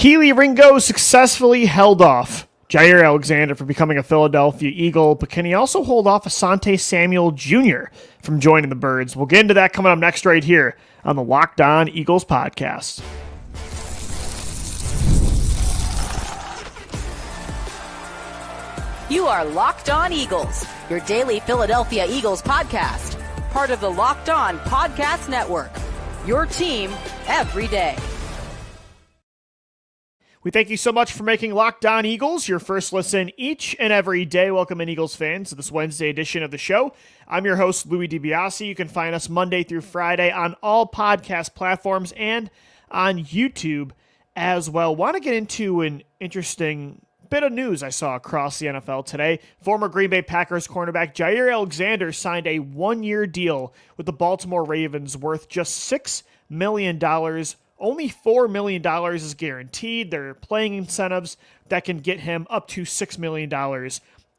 Kelee Ringo successfully held off Jaire Alexander from becoming a Philadelphia Eagle, but can he also hold off Asante Samuel Jr. from joining the Birds? We'll get into that coming up next right here on the Locked On Eagles podcast. You are Locked On Eagles, your daily Philadelphia Eagles podcast, part of the Locked On Podcast Network, your team every day. We thank you so much for making Locked On Eagles your first listen each and every day. Welcome in, Eagles fans, to this Wednesday edition of the show. I'm your host, Louis DiBiase. You can find us Monday through Friday on all podcast platforms and on YouTube as well. Want to get into an interesting bit of news I saw across the NFL today. Former Green Bay Packers cornerback Jaire Alexander signed a one-year deal with the Baltimore Ravens worth just $6 million. Only $4 million is guaranteed. There are playing incentives that can get him up to $6 million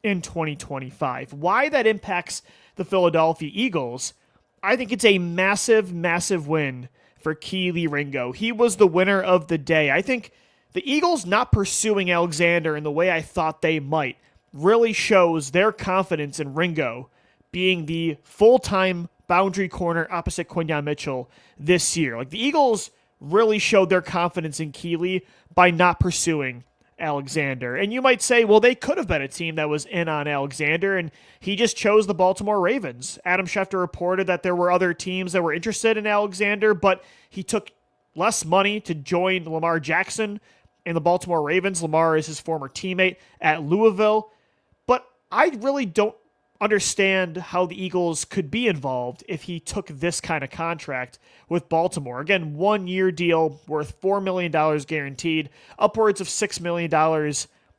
in 2025. Why that impacts the Philadelphia Eagles, I think it's a massive, massive win for Kelee Ringo. He was the winner of the day. I think the Eagles not pursuing Alexander in the way I thought they might really shows their confidence in Ringo being the full-time boundary corner opposite Quinyon Mitchell this year. Like, the Eagles really showed their confidence in Kelee by not pursuing Alexander. And you might say, well, they could have been a team that was in on Alexander, and he just chose the Baltimore Ravens. Adam Schefter reported that there were other teams that were interested in Alexander, but he took less money to join Lamar Jackson and the Baltimore Ravens. Lamar is his former teammate at Louisville. But I really don't understand how the Eagles could be involved if he took this kind of contract with Baltimore. Again, one-year deal worth $4 million guaranteed, upwards of $6 million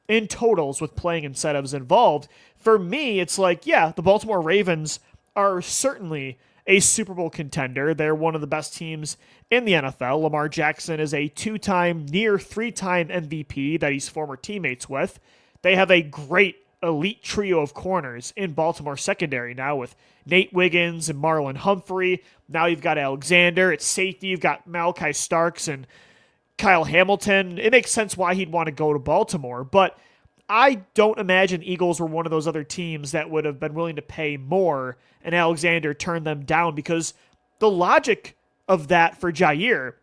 in totals with playing incentives involved. For me, it's like, yeah, the Baltimore Ravens are certainly a Super Bowl contender. They're one of the best teams in the NFL. Lamar Jackson is a two-time, near three-time MVP that he's former teammates with. They have a great elite trio of corners in Baltimore secondary now with Nate Wiggins and Marlon Humphrey. Now you've got Alexander. At safety, you've got Malachi Starks and Kyle Hamilton. It makes sense why he'd want to go to Baltimore, but I don't imagine Eagles were one of those other teams that would have been willing to pay more and Alexander turned them down, because the logic of that for Jaire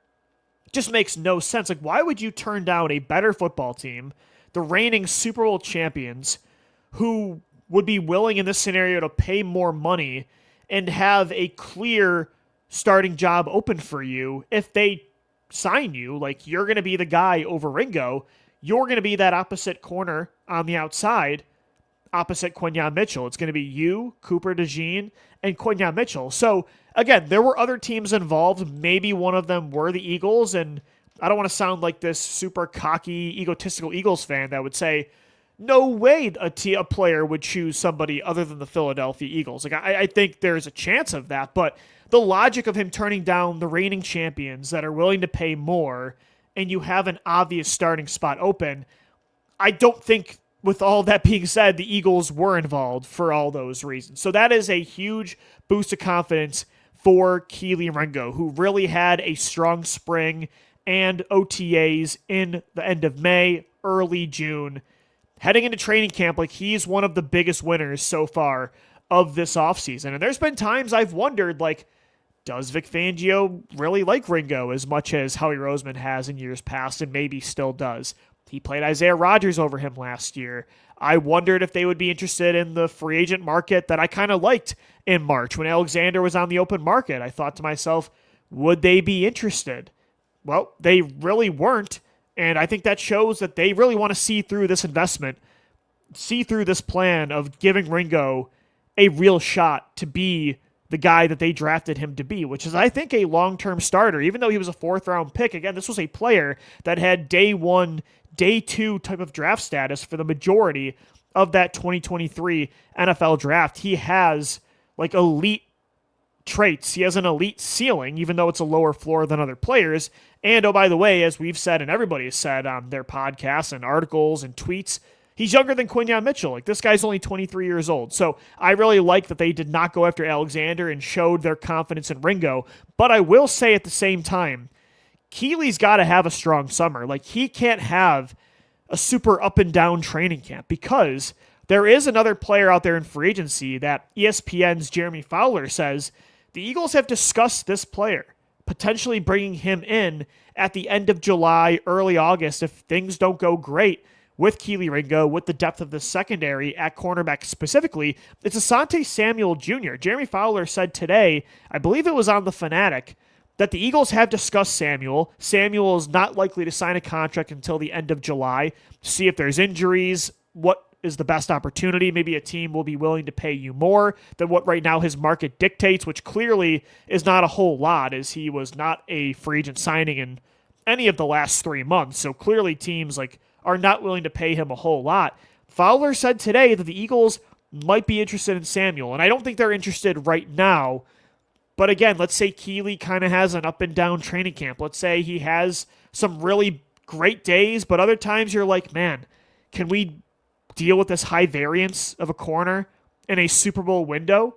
just makes no sense. Like, why would you turn down a better football team, the reigning Super Bowl champions, who would be willing in this scenario to pay more money and have a clear starting job open for you if they sign you? Like, you're going to be the guy over Ringo. You're going to be that opposite corner on the outside, opposite Quinyon Mitchell. It's going to be you, Cooper DeJean, and Quinyon Mitchell. So, again, there were other teams involved. Maybe one of them were the Eagles, and I don't want to sound like this super cocky, egotistical Eagles fan that would say, no way a player would choose somebody other than the Philadelphia Eagles. Like, I think there's a chance of that, but the logic of him turning down the reigning champions that are willing to pay more and you have an obvious starting spot open, I don't think, with all that being said, the Eagles were involved for all those reasons. So that is a huge boost of confidence for Kelee Ringo, who really had a strong spring and OTAs in the end of May, early June. Heading into training camp, like, he's one of the biggest winners so far of this offseason. And there's been times I've wondered, like, does Vic Fangio really like Ringo as much as Howie Roseman has in years past, and maybe still does? He played Isaiah Rodgers over him last year. I wondered if they would be interested in the free agent market that I kind of liked in March when Alexander was on the open market. I thought to myself, would they be interested? Well, they really weren't. And I think that shows that they really want to see through this investment, see through this plan of giving Ringo a real shot to be the guy that they drafted him to be, which is, I think, a long-term starter. Even though he was a fourth-round pick, again, this was a player that had day one, day two type of draft status for the majority of that 2023 NFL draft. He has, like, elite traits. He has an elite ceiling, even though it's a lower floor than other players. And, oh, by the way, as we've said and everybody has said on their podcasts and articles and tweets, he's younger than Quinyon Mitchell. Like, this guy's only 23 years old. So I really like that they did not go after Alexander and showed their confidence in Ringo. But I will say at the same time, Keelee's got to have a strong summer. Like, he can't have a super up and down training camp because there is another player out there in free agency that ESPN's Jeremy Fowler says the Eagles have discussed this player, potentially bringing him in at the end of July, early August, if things don't go great with Kelee Ringo, with the depth of the secondary at cornerback specifically. It's Asante Samuel Jr. Jeremy Fowler said today, I believe it was on The Fanatic, that the Eagles have discussed Samuel. Samuel is not likely to sign a contract until the end of July. See if there's injuries, what is the best opportunity. Maybe a team will be willing to pay you more than what right now his market dictates, which clearly is not a whole lot, as he was not a free agent signing in any of the last 3 months. So clearly teams are not willing to pay him a whole lot. Fowler said today that the Eagles might be interested in Samuel, and I don't think they're interested right now. But again, let's say Kelee kind of has an up and down training camp. Let's say he has some really great days, but other times you're like, man, can we deal with this high variance of a corner in a Super Bowl window?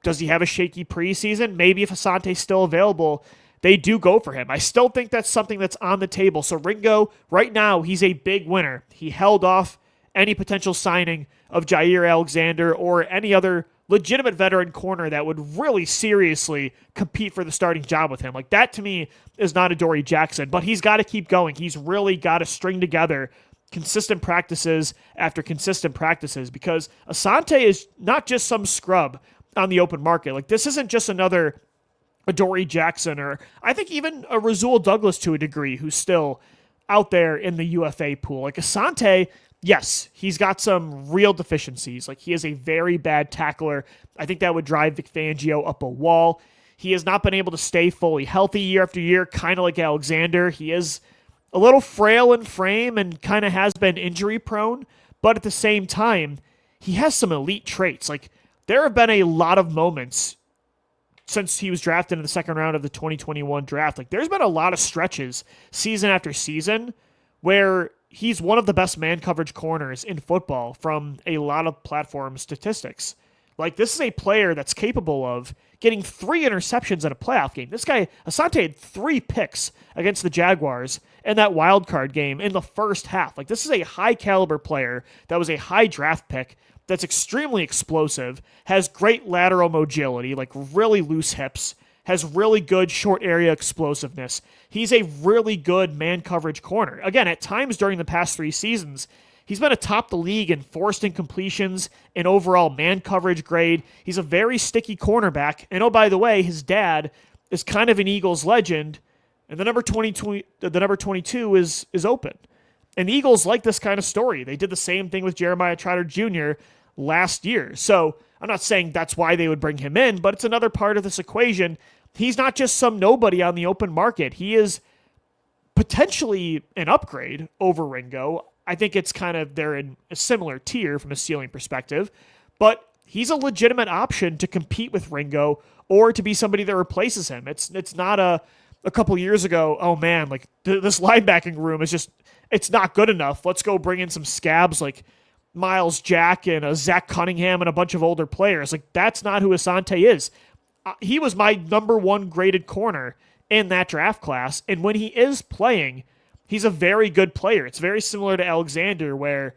Does he have a shaky preseason? Maybe if Asante's still available, they do go for him. I still think that's something that's on the table. So Ringo, right now, he's a big winner. He held off any potential signing of Jaire Alexander or any other legitimate veteran corner that would really seriously compete for the starting job with him. Like, that to me is not Adoree Jackson, but he's got to keep going. He's really got to string together consistent practices after consistent practices, because Asante is not just some scrub on the open market. Like, this isn't just another Adoree Jackson, or I think even a Rasul Douglas to a degree, who's still out there in the UFA pool. Like, Asante, yes, he's got some real deficiencies. Like, he is a very bad tackler. I think that would drive Vic Fangio up a wall. He has not been able to stay fully healthy year after year, kind of like Alexander. He is a little frail in frame and kind of has been injury prone, but at the same time, he has some elite traits. Like, there have been a lot of moments since he was drafted in the second round of the 2021 draft. Like, there's been a lot of stretches season after season where he's one of the best man coverage corners in football from a lot of platform statistics. Like, this is a player that's capable of getting 3 interceptions in a playoff game. This guy, Asante, had 3 picks against the Jaguars in that wild card game in the first half. Like, this is a high caliber player that was a high draft pick that's extremely explosive, has great lateral mobility, like really loose hips, has really good short area explosiveness. He's a really good man coverage corner. Again, at times during the past 3 seasons, he's been atop the league in forced incompletions and overall man coverage grade. He's a very sticky cornerback. And oh, by the way, his dad is kind of an Eagles legend, and the number 22 is open. And the Eagles like this kind of story. They did the same thing with Jeremiah Trotter Jr. last year. So I'm not saying that's why they would bring him in, but it's another part of this equation. He's not just some nobody on the open market. He is potentially an upgrade over Ringo. I think it's kind of, they're in a similar tier from a ceiling perspective, but he's a legitimate option to compete with Ringo or to be somebody that replaces him. It's not a couple years ago, oh man, like this linebacking room is just, it's not good enough. Let's go bring in some scabs like Miles Jack and a Zach Cunningham and a bunch of older players. Like, that's not who Asante is. He was my number 1 graded corner in that draft class. And when he is playing, he's a very good player. It's very similar to Alexander, where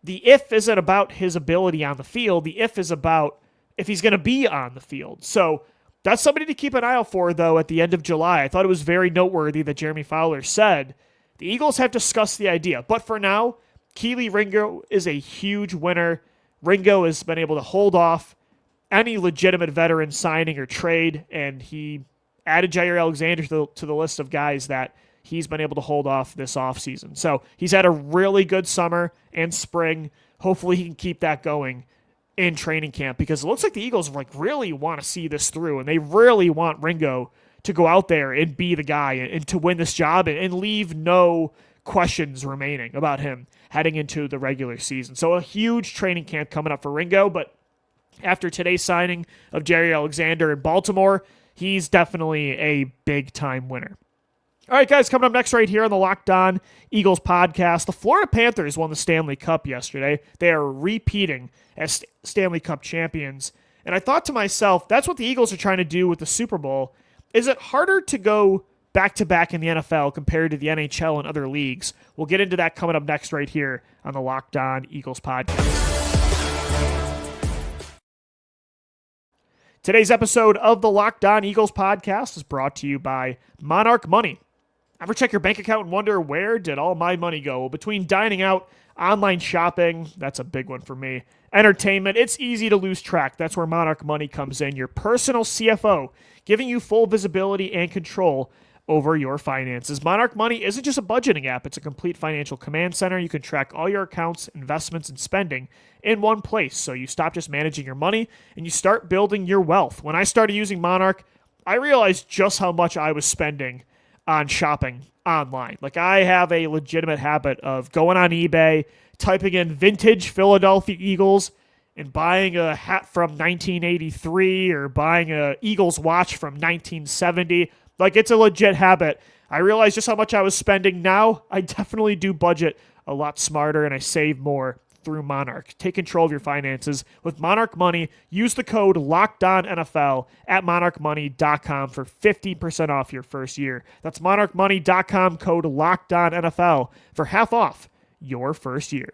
the if isn't about his ability on the field. The if is about if he's going to be on the field. So that's somebody to keep an eye out for, though, at the end of July. I thought it was very noteworthy that Jeremy Fowler said the Eagles have discussed the idea. But for now, Kelee Ringo is a huge winner. Ringo has been able to hold off any legitimate veteran signing or trade, and he added Jaire Alexander to the list of guys that he's been able to hold off this offseason. So he's had a really good summer and spring. Hopefully he can keep that going in training camp, because it looks like the Eagles really want to see this through, and they really want Ringo to go out there and be the guy and to win this job and leave no questions remaining about him heading into the regular season. So a huge training camp coming up for Ringo, but after today's signing of Jaire Alexander in Baltimore, he's definitely a big-time winner. All right, guys, coming up next right here on the Locked On Eagles podcast, the Florida Panthers won the Stanley Cup yesterday. They are repeating as Stanley Cup champions. And I thought to myself, that's what the Eagles are trying to do with the Super Bowl. Is it harder to go back-to-back in the NFL compared to the NHL and other leagues. We'll get into that coming up next right here on the Locked On Eagles podcast. Today's episode of the Locked On Eagles podcast is brought to you by Monarch Money. Ever check your bank account and wonder, where did all my money go? Well, between dining out, online shopping, that's a big one for me, entertainment, it's easy to lose track. That's where Monarch Money comes in, your personal CFO, giving you full visibility and control over your finances. Monarch Money isn't just a budgeting app, it's a complete financial command center. You can track all your accounts, investments, and spending in one place. So you stop just managing your money and you start building your wealth. When I started using Monarch, I realized just how much I was spending on shopping online. Like, I have a legitimate habit of going on eBay, typing in vintage Philadelphia Eagles, and buying a hat from 1983 or buying a Eagles watch from 1970. Like, it's a legit habit. I realized just how much I was spending. Now I definitely do budget a lot smarter and I save more through Monarch. Take control of your finances with Monarch Money. Use the code LOCKEDONNFL at monarchmoney.com for 50% off your first year. That's monarchmoney.com, code LOCKEDONNFL for half off your first year.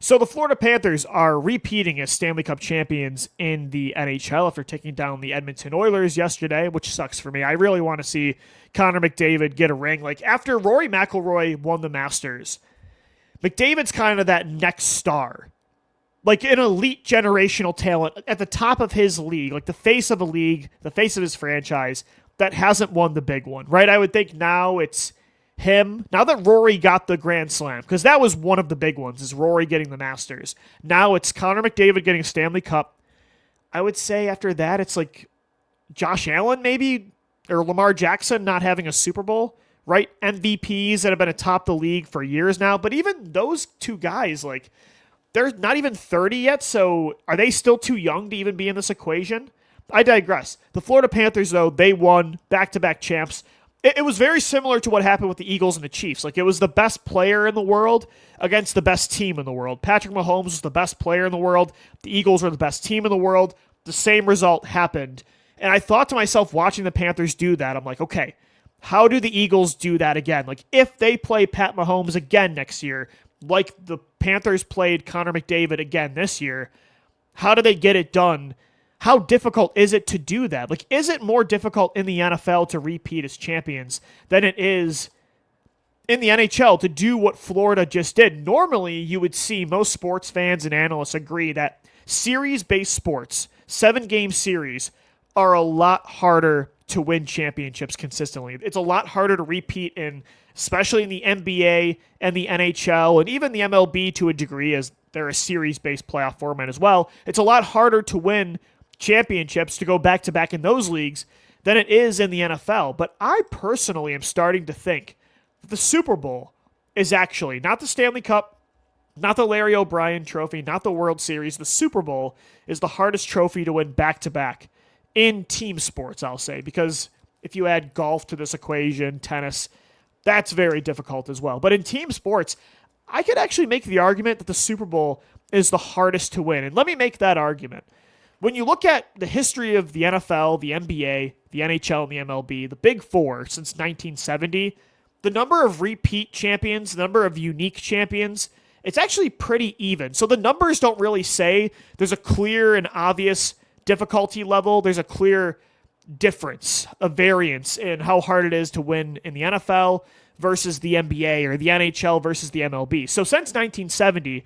So the Florida Panthers are repeating as Stanley Cup champions in the NHL after taking down the Edmonton Oilers yesterday, which sucks for me. I really want to see Connor McDavid get a ring. Like, after Rory McIlroy won the Masters, McDavid's kind of that next star. Like, an elite generational talent at the top of his league, like the face of a league, the face of his franchise that hasn't won the big one, right? I would think now it's him. Now that Rory got the Grand Slam, because that was one of the big ones, is Rory getting the Masters. Now it's Connor McDavid getting a Stanley Cup. I would say after that, it's like Josh Allen maybe, or Lamar Jackson not having a Super Bowl, right? MVPs that have been atop the league for years now. But even those two guys, like, they're not even 30 yet, so are they still too young to even be in this equation? I digress. The Florida Panthers, though, they won back-to-back champs. It was very similar to what happened with the Eagles and the Chiefs. Like, it was the best player in the world against the best team in the world. Patrick Mahomes was the best player in the world. The Eagles were the best team in the world. The same result happened. And I thought to myself, watching the Panthers do that, I'm like, okay, how do the Eagles do that again? Like, if they play Pat Mahomes again next year, like the Panthers played Connor McDavid again this year, how do they get it done? How difficult is it to do that? Like, is it more difficult in the NFL to repeat as champions than it is in the NHL to do what Florida just did? Normally, you would see most sports fans and analysts agree that series-based sports, 7-game series, are a lot harder to win championships consistently. It's a lot harder to repeat in, especially in the NBA and the NHL and even the MLB to a degree, as they're a series-based playoff format as well. It's a lot harder to win championships, to go back-to-back in those leagues, than it is in the NFL. But I personally am starting to think that the Super Bowl is actually not the Stanley Cup, not the Larry O'Brien trophy, not the World Series. The Super Bowl is the hardest trophy to win back-to-back in team sports, I'll say, because if you add golf to this equation, tennis, that's very difficult as well. But in team sports, I could actually make the argument that the Super Bowl is the hardest to win. And let me make that argument. When you look at the history of the NFL, the NBA, the NHL, and the MLB, the Big Four since 1970, the number of repeat champions, the number of unique champions, it's actually pretty even. So the numbers don't really say there's a clear and obvious difficulty level. There's a clear difference, a variance in how hard it is to win in the NFL versus the NBA or the NHL versus the MLB. So since 1970,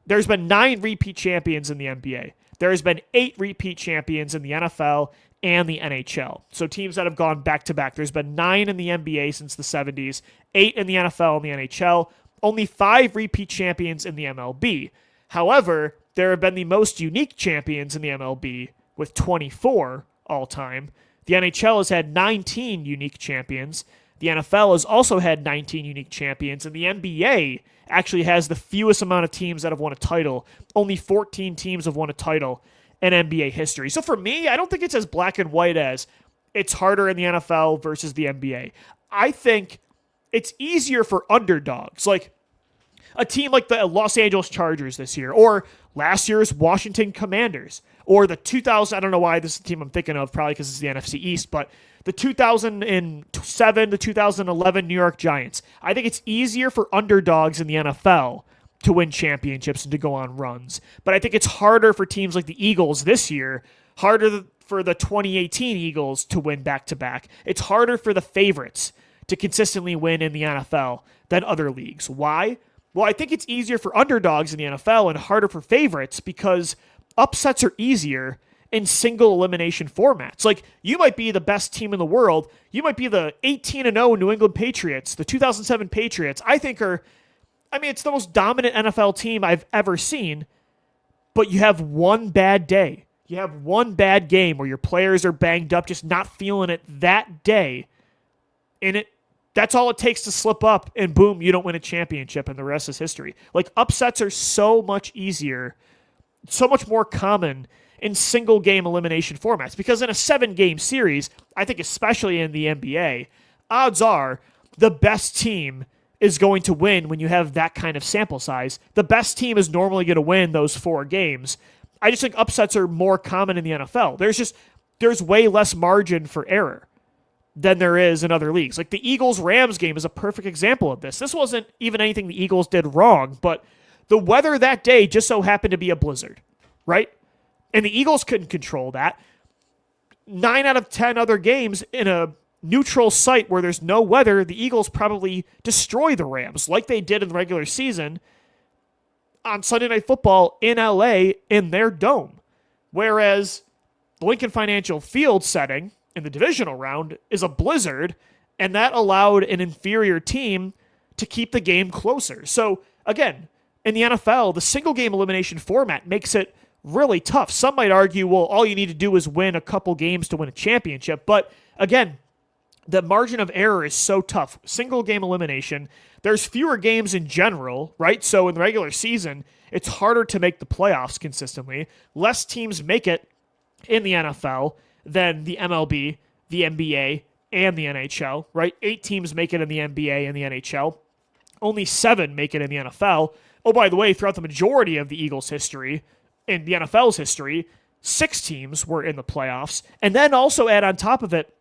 there's been 9 repeat champions in the NBA. There has been 8 repeat champions in the NFL and the NHL. So teams that have gone back-to-back. There's been 9 in the NBA since the 70s, 8 in the NFL and the NHL, only 5 repeat champions in the MLB. However, there have been the most unique champions in the MLB with 24 all-time. The NHL has had 19 unique champions. The NFL has also had 19 unique champions, and the NBA actually has the fewest amount of teams that have won a title. Only 14 teams have won a title in NBA history. So for me, I don't think it's as black and white as it's harder in the NFL versus the NBA. I think it's easier for underdogs, like a team like the Los Angeles Chargers this year, or last year's Washington Commanders, or the 2000, I don't know why this is the team I'm thinking of, probably because it's the NFC East, but the 2007 to 2011 New York Giants. I think it's easier for underdogs in the NFL to win championships and to go on runs. But I think it's harder for teams like the Eagles this year, harder for the 2018 Eagles to win back-to-back. It's harder for the favorites to consistently win in the NFL than other leagues. Why? Well, I think it's easier for underdogs in the NFL and harder for favorites because upsets are easier in single elimination formats. Like, you might be the best team in the world. You might be the 18-0 New England Patriots, the 2007 Patriots. It's the most dominant NFL team I've ever seen, but you have one bad day. You have one bad game where your players are banged up, just not feeling it that day. And that's all it takes to slip up, and boom, you don't win a championship, and the rest is history. Like, upsets are so much easier, so much more common in single-game elimination formats. Because in a 7-game series, I think especially in the NBA, odds are the best team is going to win when you have that kind of sample size. The best team is normally going to win those 4 games. I just think upsets are more common in the NFL. There's way less margin for error than there is in other leagues. Like the Eagles-Rams game is a perfect example of this. This wasn't even anything the Eagles did wrong, but the weather that day just so happened to be a blizzard, right? And the Eagles couldn't control that. 9 out of 10 other games in a neutral site where there's no weather, the Eagles probably destroy the Rams like they did in the regular season on Sunday Night Football in LA in their dome. Whereas the Lincoln Financial Field setting in the divisional round is a blizzard, and that allowed an inferior team to keep the game closer. So again, in the NFL, the single game elimination format makes it really tough. Some might argue, well, all you need to do is win a couple games to win a championship. But again, the margin of error is so tough. Single game elimination, there's fewer games in general, right? So in the regular season, it's harder to make the playoffs consistently. Less teams make it in the NFL than the MLB, the NBA, and the NHL, right? 8 teams make it in the NBA and the NHL. Only 7 make it in the NFL. Oh, by the way, throughout the majority of the Eagles' history, in the NFL's history, 6 teams were in the playoffs. And then also add on top of it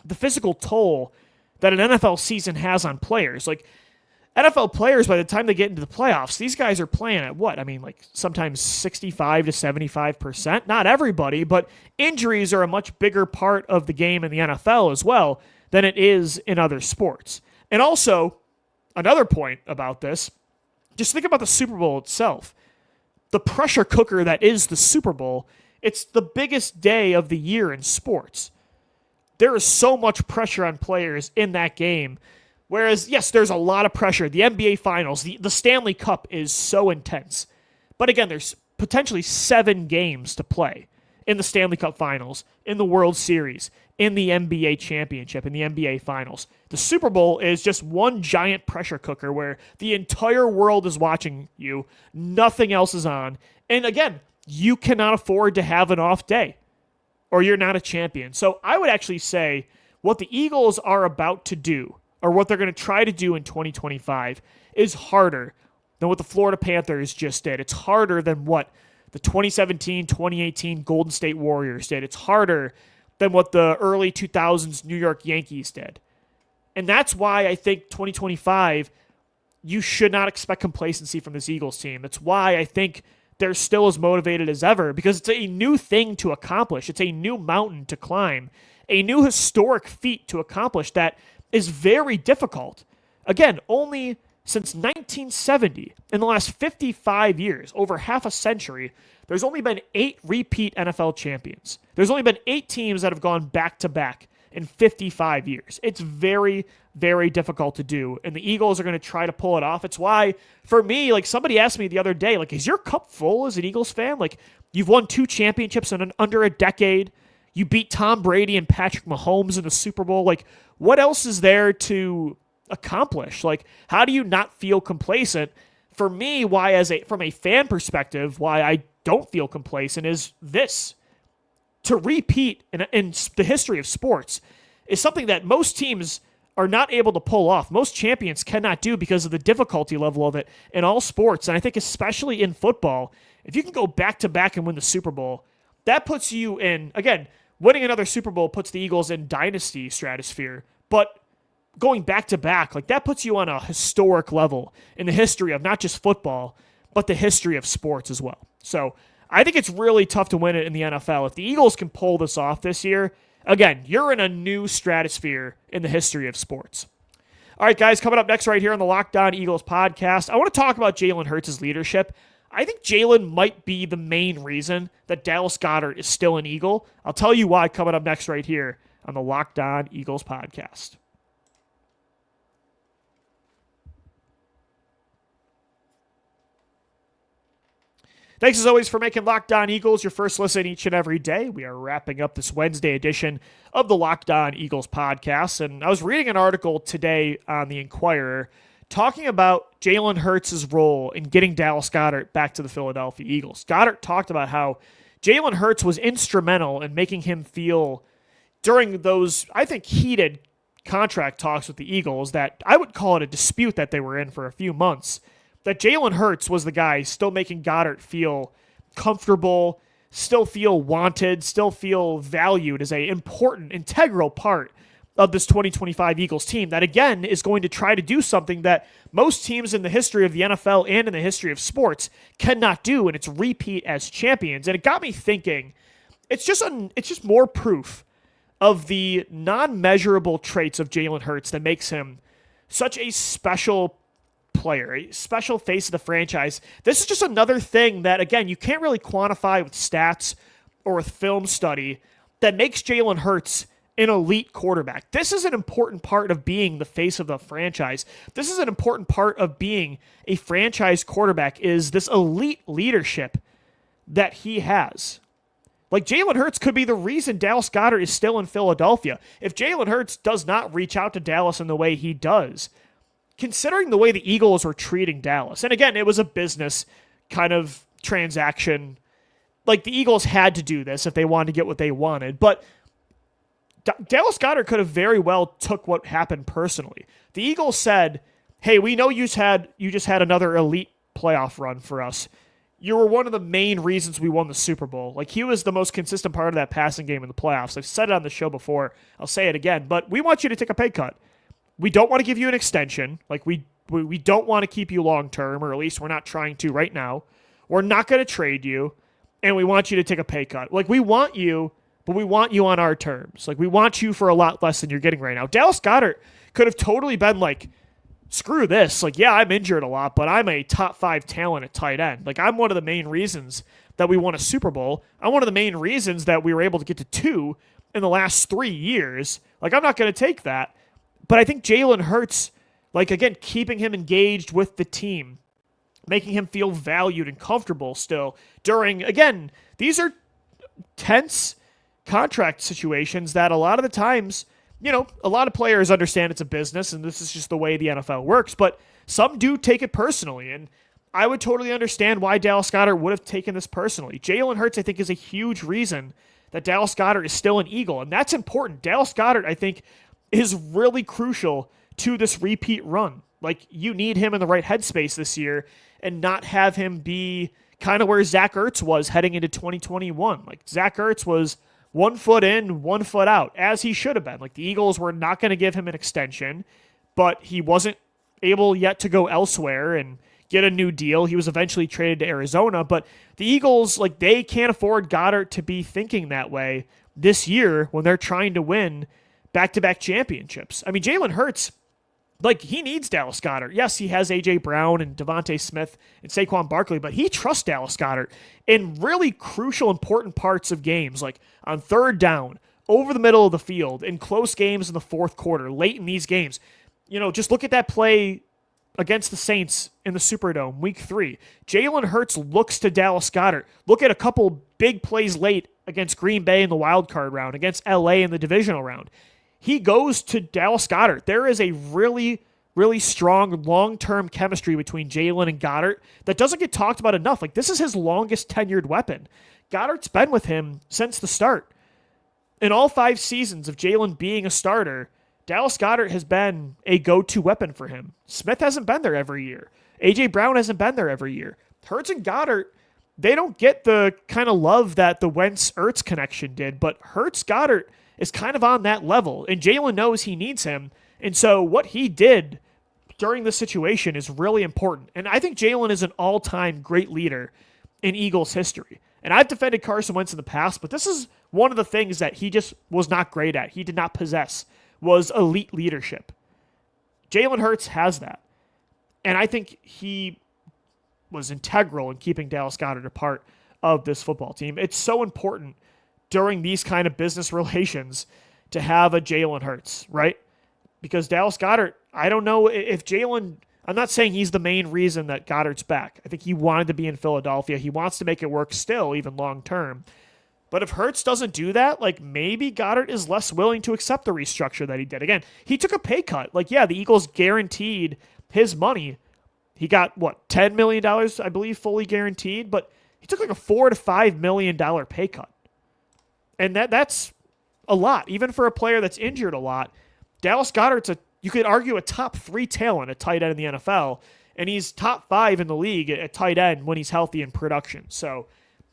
the physical toll that an NFL season has on players. Like, NFL players, by the time they get into the playoffs, these guys are playing at what? Sometimes 65 to 75%. Not everybody, but injuries are a much bigger part of the game in the NFL as well than it is in other sports. And also, another point about this, just think about the Super Bowl itself. The pressure cooker that is the Super Bowl, it's the biggest day of the year in sports. There is so much pressure on players in that game. Whereas, yes, there's a lot of pressure. The NBA Finals, the Stanley Cup is so intense. But again, there's potentially 7 games to play in the Stanley Cup Finals, in the World Series, in the NBA Championship, in the NBA Finals. The Super Bowl is just one giant pressure cooker where the entire world is watching you. Nothing else is on. And again, you cannot afford to have an off day or you're not a champion. So I would actually say what the Eagles are about to do, or what they're going to try to do in 2025, is harder than what the Florida Panthers just did. It's harder than what the 2017, 2018 Golden State Warriors did. It's harder than what the early 2000s New York Yankees did. And that's why I think 2025, you should not expect complacency from this Eagles team. That's why I think they're still as motivated as ever, because it's a new thing to accomplish. It's a new mountain to climb, a new historic feat to accomplish that is very difficult. Again, only since 1970, in the last 55 years, over half a century, there's only been 8 repeat NFL champions. There's only been 8 teams that have gone back-to-back in 55 years. It's very, very difficult to do, and the Eagles are going to try to pull it off. It's why, for me, like somebody asked me the other day, like, is your cup full as an Eagles fan? Like, you've won 2 championships in under a decade. You beat Tom Brady and Patrick Mahomes in the Super Bowl. Like, what else is there to accomplish? Like, how do you not feel complacent? For me, from a fan perspective, why I don't feel complacent is this. To repeat in the history of sports is something that most teams are not able to pull off. Most champions cannot do because of the difficulty level of it in all sports. And I think especially in football, if you can go back-to-back and win the Super Bowl, that puts you in, again, winning another Super Bowl puts the Eagles in dynasty stratosphere. But going back-to-back, like that puts you on a historic level in the history of not just football, but the history of sports as well. So I think it's really tough to win it in the NFL. If the Eagles can pull this off this year, again, you're in a new stratosphere in the history of sports. All right, guys, coming up next right here on the Locked On Eagles podcast, I want to talk about Jalen Hurts' leadership. I think Jalen might be the main reason that Dallas Goedert is still an Eagle. I'll tell you why coming up next right here on the Locked On Eagles podcast. Thanks as always for making Locked On Eagles your first listen each and every day. We are wrapping up this Wednesday edition of the Locked On Eagles podcast. And I was reading an article today on the Inquirer talking about Jalen Hurts' role in getting Dallas Goedert back to the Philadelphia Eagles. Goedert talked about how Jalen Hurts was instrumental in making him feel during those, I think, heated contract talks with the Eagles that I would call it a dispute that they were in for a few months, that Jalen Hurts was the guy still making Goedert feel comfortable, still feel wanted, still feel valued as an important, integral part of this 2025 Eagles team that, again, is going to try to do something that most teams in the history of the NFL and in the history of sports cannot do, and it's repeat as champions. And it got me thinking, it's just more proof of the non-measurable traits of Jalen Hurts that makes him such a special player, a special face of the franchise. This is just another thing that, again, you can't really quantify with stats or with film study that makes Jalen Hurts an elite quarterback. This is an important part of being the face of the franchise. This is an important part of being a franchise quarterback, is this elite leadership that he has. Like, Jalen Hurts could be the reason Dallas Goedert is still in Philadelphia. If Jalen Hurts does not reach out to Dallas in the way he does, considering the way the Eagles were treating Dallas, and again, it was a business kind of transaction. Like, the Eagles had to do this if they wanted to get what they wanted, but Dallas Goedert could have very well took what happened personally. The Eagles said, hey, we know you just had another elite playoff run for us. You were one of the main reasons we won the Super Bowl. Like, he was the most consistent part of that passing game in the playoffs. I've said it on the show before. I'll say it again, but we want you to take a pay cut. We don't want to give you an extension. Like, we don't want to keep you long-term, or at least we're not trying to right now. We're not going to trade you, and we want you to take a pay cut. Like, we want you, but we want you on our terms. Like, we want you for a lot less than you're getting right now. Dallas Goedert could have totally been like, screw this. Like, yeah, I'm injured a lot, but I'm a top 5 talent at tight end. Like, I'm one of the main reasons that we won a Super Bowl. I'm one of the main reasons that we were able to get to 2 in the last 3 years. Like, I'm not going to take that. But I think Jalen Hurts, like, again, keeping him engaged with the team, making him feel valued and comfortable still during, again, these are tense contract situations that a lot of the times, you know, a lot of players understand it's a business and this is just the way the NFL works, but some do take it personally, and I would totally understand why Dallas Goedert would have taken this personally. Jalen Hurts, I think, is a huge reason that Dallas Goedert is still an Eagle, and that's important. Dallas Goedert, I think, is really crucial to this repeat run. Like, you need him in the right headspace this year and not have him be kind of where Zach Ertz was heading into 2021. Like, Zach Ertz was 1 foot in, 1 foot out, as he should have been. Like, the Eagles were not going to give him an extension, but he wasn't able yet to go elsewhere and get a new deal. He was eventually traded to Arizona, but the Eagles, like, they can't afford Goedert to be thinking that way this year when they're trying to win back-to-back championships. I mean, Jalen Hurts, like, he needs Dallas Goedert. Yes, he has A.J. Brown and Devontae Smith and Saquon Barkley, but he trusts Dallas Goedert in really crucial, important parts of games, like on third down, over the middle of the field, in close games in the fourth quarter, late in these games. You know, just look at that play against the Saints in the Superdome, Week 3. Jalen Hurts looks to Dallas Goedert. Look at a couple big plays late against Green Bay in the wild card round, against L.A. in the divisional round. He goes to Dallas Goedert. There is a really, really strong long-term chemistry between Jalen and Goedert that doesn't get talked about enough. Like, this is his longest tenured weapon. Goedert's been with him since the start. In all 5 seasons of Jalen being a starter, Dallas Goedert has been a go-to weapon for him. Smith hasn't been there every year. A.J. Brown hasn't been there every year. Hurts and Goedert, they don't get the kind of love that the Wentz-Ertz connection did, but Hurts-Goedert is kind of on that level, and Jalen knows he needs him. And so what he did during this situation is really important. And I think Jalen is an all-time great leader in Eagles history. And I've defended Carson Wentz in the past, but this is one of the things that he just was not great at. He did not possess, was elite leadership. Jalen Hurts has that. And I think he was integral in keeping Dallas Goedert a part of this football team. It's so important during these kind of business relations to have a Jalen Hurts, right? Because Dallas Goedert, I don't know if Jalen, I'm not saying he's the main reason that Goddard's back. I think he wanted to be in Philadelphia. He wants to make it work still, even long term. But if Hurts doesn't do that, like maybe Goedert is less willing to accept the restructure that he did. Again, he took a pay cut. Like, yeah, the Eagles guaranteed his money. He got, $10 million, I believe, fully guaranteed, but he took like a $4 to $5 million pay cut. And that's a lot, even for a player that's injured a lot. Dallas Goedert's you could argue a top 3 talent at tight end in the NFL, and he's top 5 in the league at tight end when he's healthy in production. So,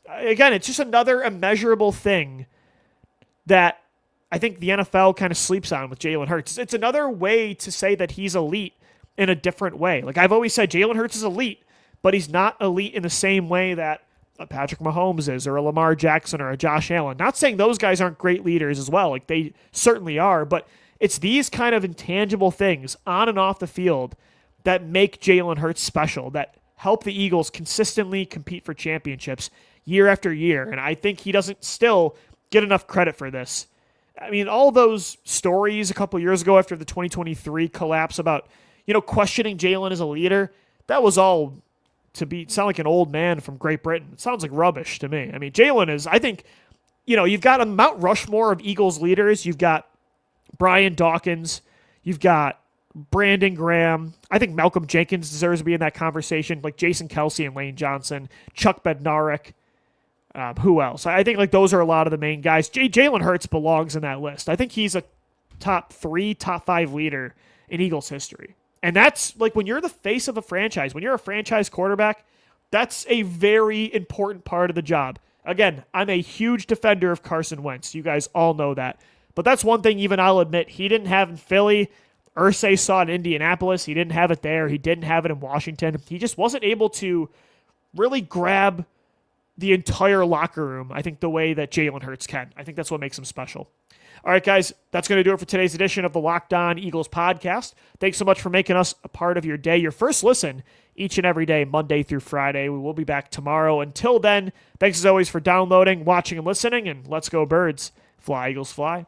again, it's just another immeasurable thing that I think the NFL kind of sleeps on with Jalen Hurts. It's another way to say that he's elite in a different way. Like I've always said, Jalen Hurts is elite, but he's not elite in the same way that a Patrick Mahomes is, or a Lamar Jackson, or a Josh Allen. Not saying those guys aren't great leaders as well. Like they certainly are, but it's these kind of intangible things on and off the field that make Jalen Hurts special, that help the Eagles consistently compete for championships year after year. And I think he doesn't still get enough credit for this. I mean, all those stories a couple years ago after the 2023 collapse about, questioning Jalen as a leader, that was all to sound like an old man from Great Britain. It sounds like rubbish to me. I mean, Jalen is, I think, you've got a Mount Rushmore of Eagles leaders. You've got Brian Dawkins. You've got Brandon Graham. I think Malcolm Jenkins deserves to be in that conversation, like Jason Kelsey and Lane Johnson, Chuck Bednarik. Who else? I think like those are a lot of the main guys. Jalen Hurts belongs in that list. I think he's a top 3, top 5 leader in Eagles history. And that's like when you're the face of a franchise, when you're a franchise quarterback, that's a very important part of the job. Again, I'm a huge defender of Carson Wentz. You guys all know that. But that's one thing even I'll admit he didn't have in Philly. Irsay saw it in Indianapolis. He didn't have it there. He didn't have it in Washington. He just wasn't able to really grab the entire locker room, I think, the way that Jalen Hurts can. I think that's what makes him special. All right, guys, that's going to do it for today's edition of the Locked On Eagles podcast. Thanks so much for making us a part of your day, your first listen each and every day, Monday through Friday. We will be back tomorrow. Until then, thanks as always for downloading, watching, and listening, and let's go Birds. Fly, Eagles, fly.